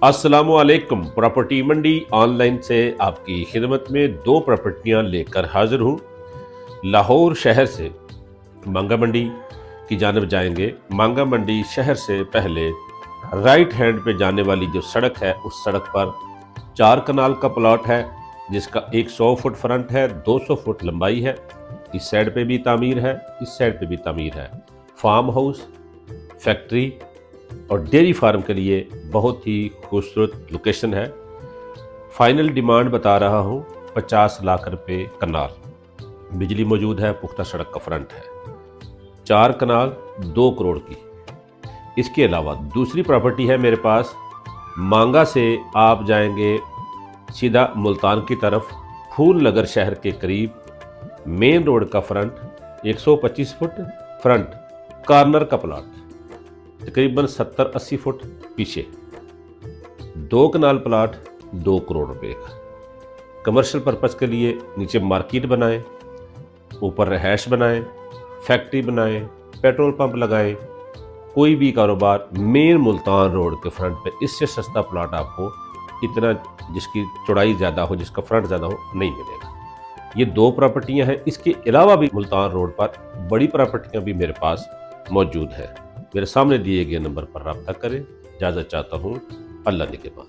अस्सलामुअलैकुम। प्रॉपर्टी मंडी ऑनलाइन से आपकी खिदमत में दो प्रॉपर्टियां लेकर हाजिर हूं। लाहौर शहर से मांगा मंडी की जानब जाएंगे। मांगा मंडी शहर से पहले राइट हैंड पे जाने वाली जो सड़क है उस सड़क पर 4 कनाल का प्लॉट है जिसका 100 फुट फ्रंट है, 200 फुट लंबाई है। इस साइड पे भी तामीर है, इस साइड पे भी तामीर है। फार्म हाउस, फैक्ट्री और डेयरी फार्म के लिए बहुत ही खूबसूरत लोकेशन है। फाइनल डिमांड बता रहा हूँ 50 लाख रुपए कनाल। बिजली मौजूद है, पुख्ता सड़क का फ्रंट है। 4 कनाल 2 करोड़ की। इसके अलावा दूसरी प्रॉपर्टी है मेरे पास। मांगा से आप जाएंगे सीधा मुल्तान की तरफ, फूल नगर शहर के करीब, मेन रोड का फ्रंट, 125 फुट फ्रंट, कॉर्नर का प्लॉट, तकरीबन 70-80 फुट पीछे, 2 कनाल प्लाट, 2 करोड़ रुपए का। कमर्शियल पर्पस के लिए नीचे मार्केट बनाएं, ऊपर रहायश बनाएं, फैक्ट्री बनाएं, पेट्रोल पंप लगाएं, कोई भी कारोबार मेन मुल्तान रोड के फ्रंट पे। इससे सस्ता प्लाट आपको इतना जिसकी चौड़ाई ज़्यादा हो, जिसका फ्रंट ज़्यादा हो, नहीं मिलेगा। ये 2 प्रॉपर्टियां हैं। इसके अलावा भी मुल्तान रोड पर बड़ी प्रॉपर्टियां भी मेरे पास मौजूद हैं। मेरे सामने दिए गए नंबर पर रब्ता करें। इजाज़त चाहता हूँ। अल्लाह निगहबान।